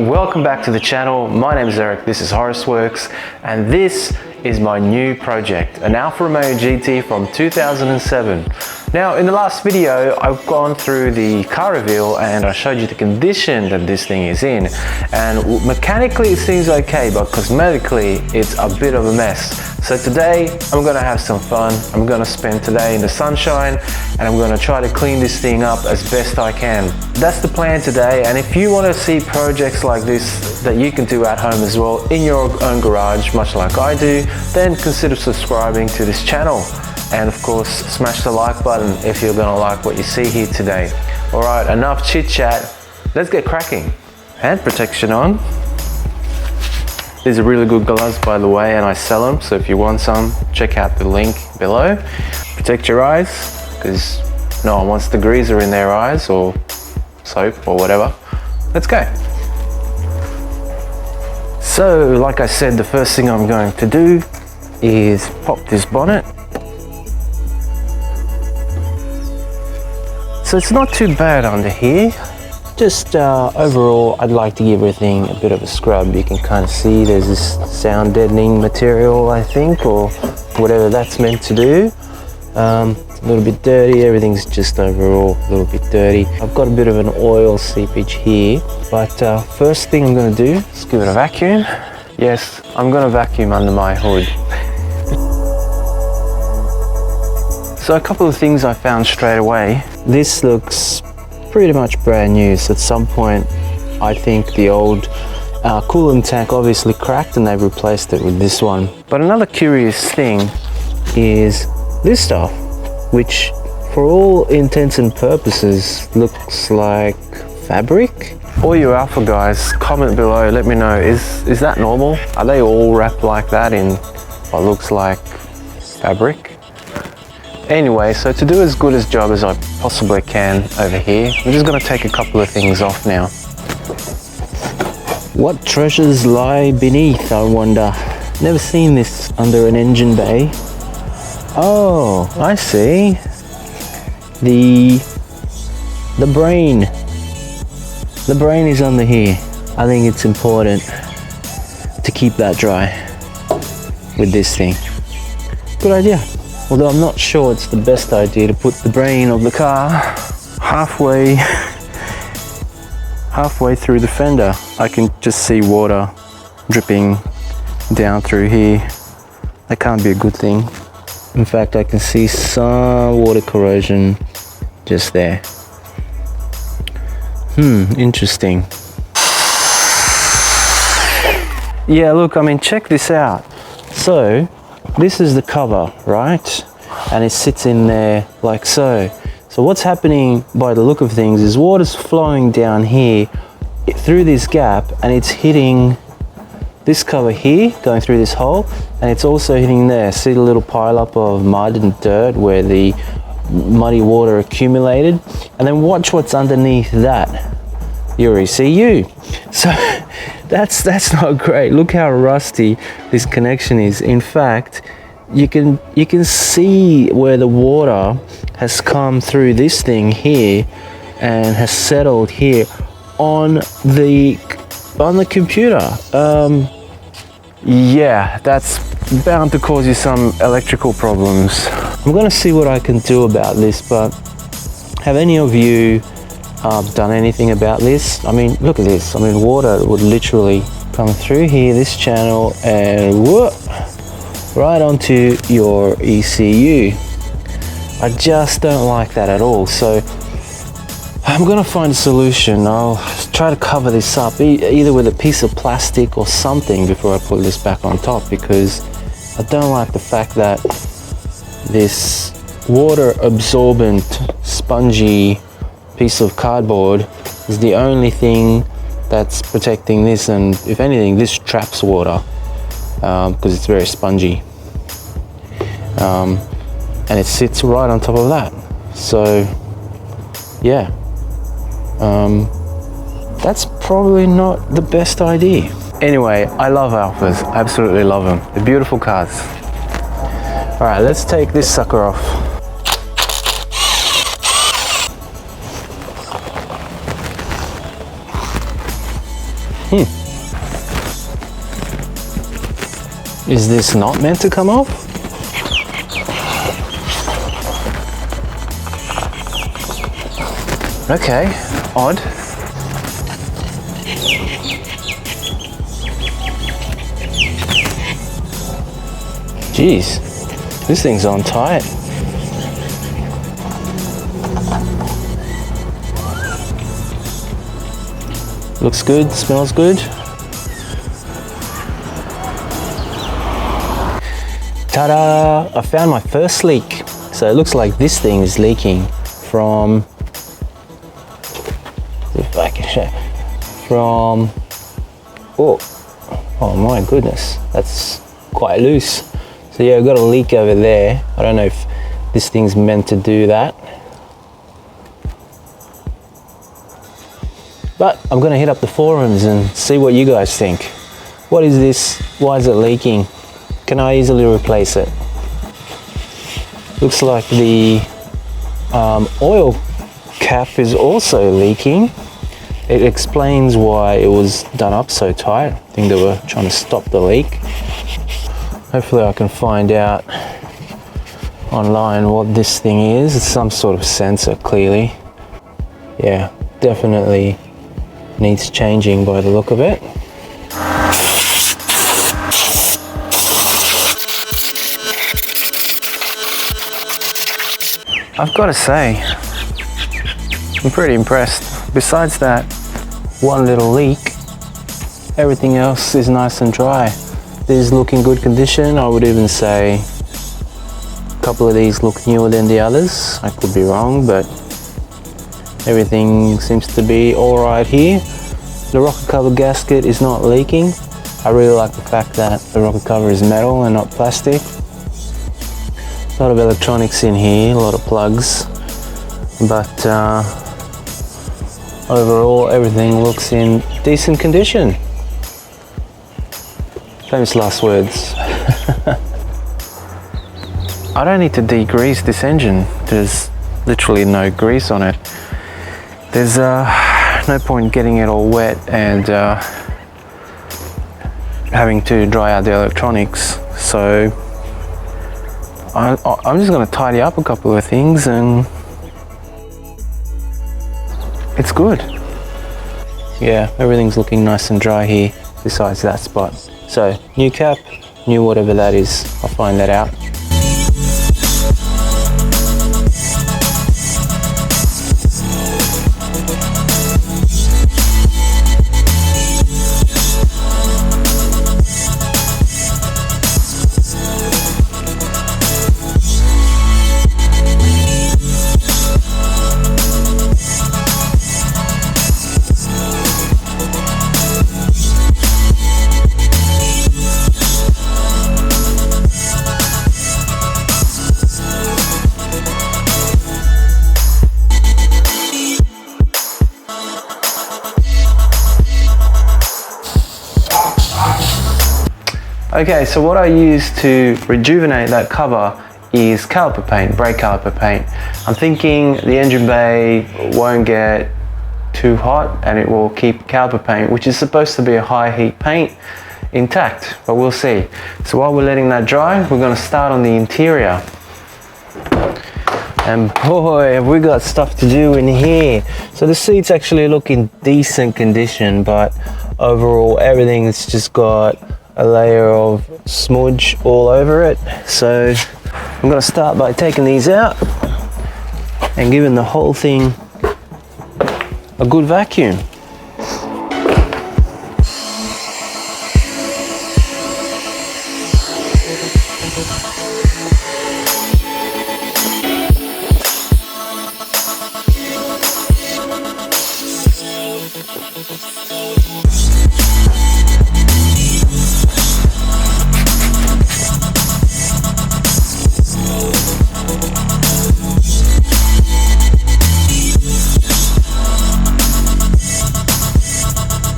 welcome back to the channel. My name is Eric, this is Horus Works, and this is my new project, an Alfa Romeo GT from 2007. Now, in the last video, I've gone through the car reveal and I showed you the condition that this thing is in. And mechanically it seems okay, but cosmetically it's a bit of a mess. So today, I'm gonna have some fun. I'm gonna spend today in the sunshine and I'm gonna try to clean this thing up as best I can. That's the plan today, and if you wanna see projects like this that you can do at home as well in your own garage, much like I do, then consider subscribing to this channel. And of course, smash the like button if you're gonna like what you see here today. All right, enough chit chat, let's get cracking. Hand protection on. These are really good gloves, by the way, and I sell them, so if you want some, check out the link below. Protect your eyes, because no one wants the greaser in their eyes, or soap, or whatever. Let's go. So, like I said, the first thing I'm going to do is pop this bonnet. So it's not too bad under here. Just overall, I'd like to give everything a bit of a scrub. You can kind of see there's this sound deadening material, I think, or whatever that's meant to do. It's a little bit dirty, everything's just overall a little bit dirty. I've got a bit of an oil seepage here, but first thing I'm gonna do is give it a vacuum. Yes, I'm gonna vacuum under my hood. So a couple of things I found straight away. This looks pretty much brand new, so at some point I think the old coolant tank obviously cracked and they've replaced it with this one. But another curious thing is this stuff, which for all intents and purposes looks like fabric. All you Alpha guys, comment below, let me know, is that normal? Are they all wrapped like that in what looks like fabric? Anyway, so to do as good a job as I possibly can over here, I'm just going to take a couple of things off now. What treasures lie beneath, I wonder? Never seen this under an engine bay. Oh, I see. The brain. The brain is under here. I think it's important to keep that dry with this thing. Good idea. Although I'm not sure it's the best idea to put the brain of the car halfway through the fender. I can just see water dripping down through here. That can't be a good thing. In fact, I can see some water corrosion just there. Interesting. Yeah, look, I mean, check this out. So, this is the cover, right? And it sits in there like so. So what's happening by the look of things is water's flowing down here through this gap and it's hitting this cover here, going through this hole, and it's also hitting there. See the little pile up of mud and dirt where the muddy water accumulated? And then watch what's underneath that. Your ECU. So that's not great. Look how rusty this connection is. In fact, you can see where the water has come through this thing here and has settled here on the computer. Yeah, that's bound to cause you some electrical problems. I'm gonna see what I can do about this, but have any of you done anything about this? I mean, look at this. I mean, water would literally come through here, this channel, and whoop, right onto your ECU. I just don't like that at all. So I'm gonna find a solution. I'll try to cover this up either with a piece of plastic or something before I put this back on top, because I don't like the fact that this water absorbent spongy piece of cardboard is the only thing that's protecting this, and if anything, this traps water because it's very spongy, and it sits right on top of that. So yeah, that's probably not the best idea. Anyway, I love Alphas, I absolutely love them. They're beautiful cars. All right, let's take this sucker off. Is this not meant to come off? Okay, odd. Jeez, this thing's on tight. Looks good, smells good. Ta-da! I found my first leak. So it looks like this thing is leaking from, if I can show, from, oh my goodness, that's quite loose. So yeah, I've got a leak over there. I don't know if this thing's meant to do that. But I'm gonna hit up the forums and see what you guys think. What is this? Why is it leaking? Can I easily replace it? Looks like the oil cap is also leaking. It explains why it was done up so tight. I think they were trying to stop the leak. Hopefully I can find out online what this thing is. It's some sort of sensor, clearly. Yeah, definitely needs changing by the look of it. I've got to say, I'm pretty impressed. Besides that one little leak, everything else is nice and dry. These look in good condition. I would even say a couple of these look newer than the others. I could be wrong, but everything seems to be all right here. The rocker cover gasket is not leaking. I really like the fact that the rocker cover is metal and not plastic. A lot of electronics in here, a lot of plugs, but overall everything looks in decent condition. Famous last words. I don't need to degrease this engine. There's literally no grease on it. There's no point getting it all wet and having to dry out the electronics. So I'm just going to tidy up a couple of things and it's good. Yeah, everything's looking nice and dry here besides that spot. So new cap, new whatever that is, I'll find that out. Okay, so what I use to rejuvenate that cover is caliper paint, brake caliper paint. I'm thinking the engine bay won't get too hot and it will keep caliper paint, which is supposed to be a high heat paint, intact, but we'll see. So while we're letting that dry, we're going to start on the interior. And boy, have we got stuff to do in here. So the seats actually look in decent condition, but overall everything's just got a layer of smudge all over it. So I'm going to start by taking these out and giving the whole thing a good vacuum.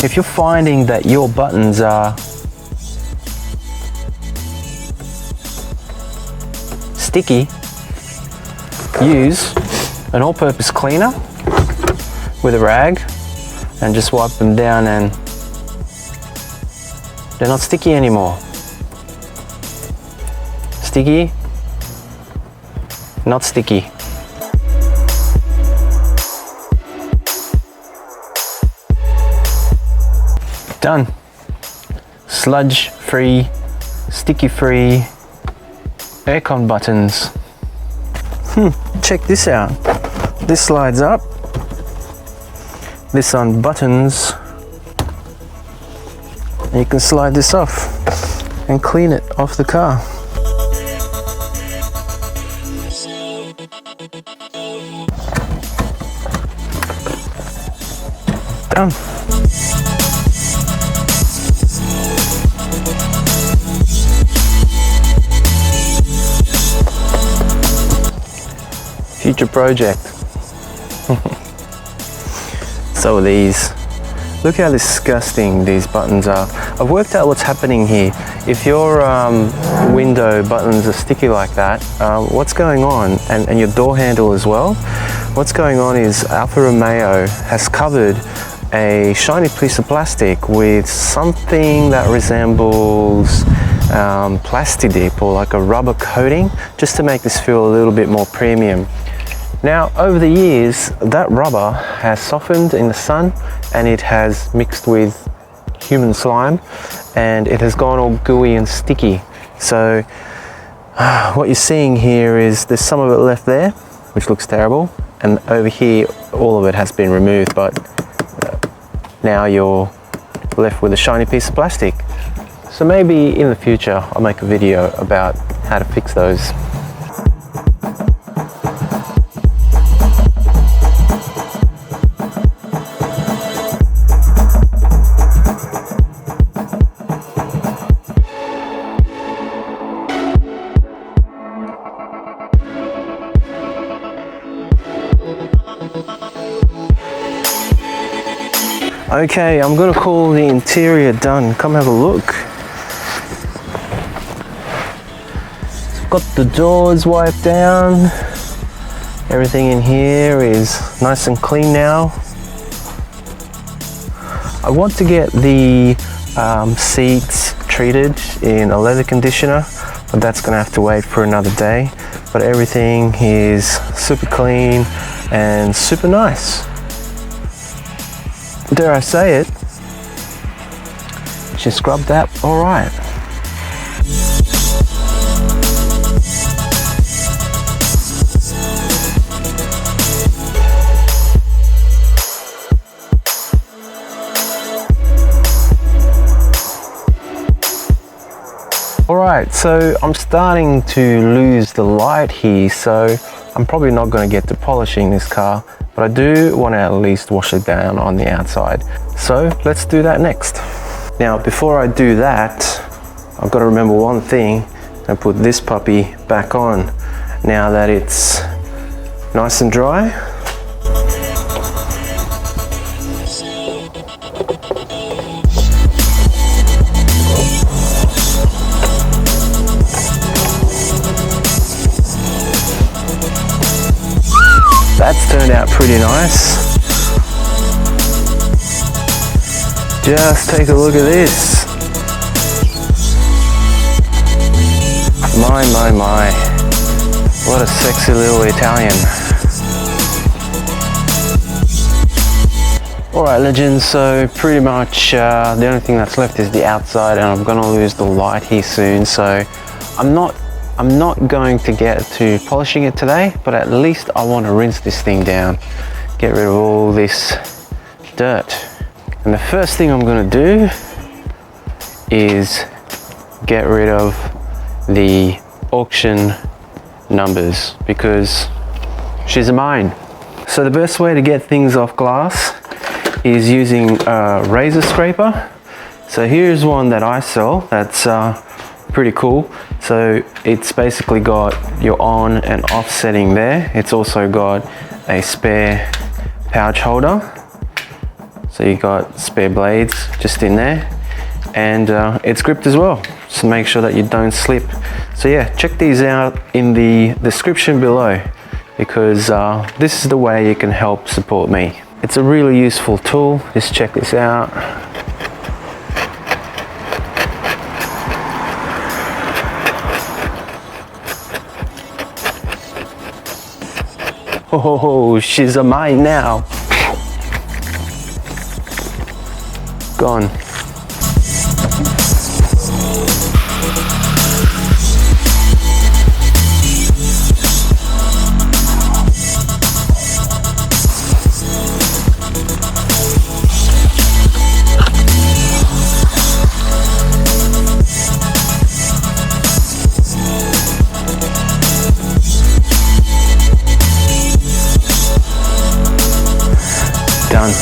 If you're finding that your buttons are sticky, use an all-purpose cleaner with a rag and just wipe them down and they're not sticky anymore. Sticky? Not sticky. Done. Sludge free, sticky free aircon buttons. Check this out. This slides up. This unbuttons. And you can slide this off and clean it off the car. Done. Future project. So are these. Look how disgusting these buttons are. I've worked out what's happening here. If your window buttons are sticky like that, what's going on, and your door handle as well, what's going on is Alfa Romeo has covered a shiny piece of plastic with something that resembles plasti dip or like a rubber coating, just to make this feel a little bit more premium. Now, over the years, that rubber has softened in the sun and it has mixed with human slime and it has gone all gooey and sticky. So what you're seeing here is there's some of it left there, which looks terrible, and over here all of it has been removed, but now you're left with a shiny piece of plastic. So maybe in the future I'll make a video about how to fix those. Okay, I'm gonna call the interior done. Come have a look. Got the doors wiped down. Everything in here is nice and clean now. I want to get the seats treated in a leather conditioner, but that's gonna have to wait for another day. But everything is super clean and super nice. Dare I say it, she scrubbed that all right. Alright, so I'm starting to lose the light here, so I'm probably not going to get to polishing this car, but I do want to at least wash it down on the outside. So let's do that next. Now, before I do that, I've got to remember one thing and put this puppy back on now that it's nice and dry. That's turned out pretty nice. Just take a look at this. My. What a sexy little Italian. Alright legends, so pretty much the only thing that's left is the outside, and I'm gonna lose the light here soon, so I'm not going to get to polishing it today, but at least I want to rinse this thing down, get rid of all this dirt. And the first thing I'm going to do is get rid of the auction numbers because she's mine. So the best way to get things off glass is using a razor scraper. So here's one that I sell that's pretty cool. So it's basically got your on and off setting there. It's also got a spare pouch holder. So you got spare blades just in there, and it's gripped as well. So make sure that you don't slip. So yeah, check these out in the description below because this is the way you can help support me. It's a really useful tool. Just check this out. Oh, she's a mine now. Gone. Done.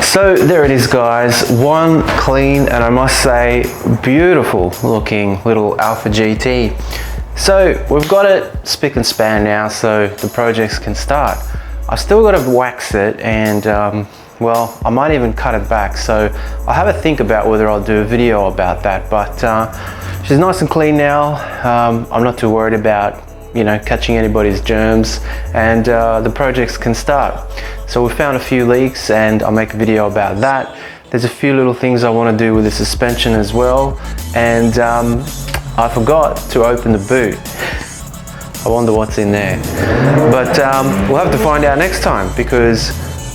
So there it is, guys, one clean and I must say beautiful looking little Alfa GT. So we've got it spick and span now, so the projects can start. I've still got to wax it and well, I might even cut it back, so I'll have a think about whether I'll do a video about that, but she's nice and clean now. I'm not too worried about, you know, catching anybody's germs, and the projects can start. So we found a few leaks and I'll make a video about that. There's a few little things I want to do with the suspension as well, and I forgot to open the boot. I wonder what's in there, but we'll have to find out next time because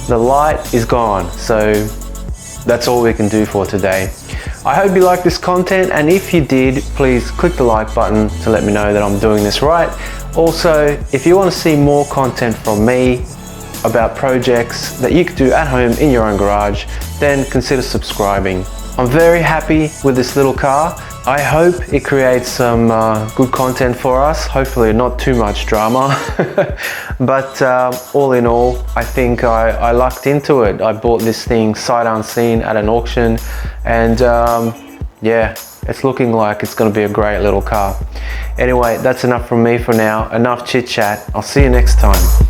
the light is gone, so that's all we can do for today. I hope you like this content, and if you did, please click the like button to let me know that I'm doing this right. Also, if you want to see more content from me about projects that you could do at home in your own garage, then consider subscribing. I'm very happy with this little car. I hope it creates some good content for us, hopefully not too much drama. But all in all, I think I lucked into it. I bought this thing sight unseen at an auction, and yeah, it's looking like it's going to be a great little car. Anyway, that's enough from me for now. Enough chit chat. I'll see you next time.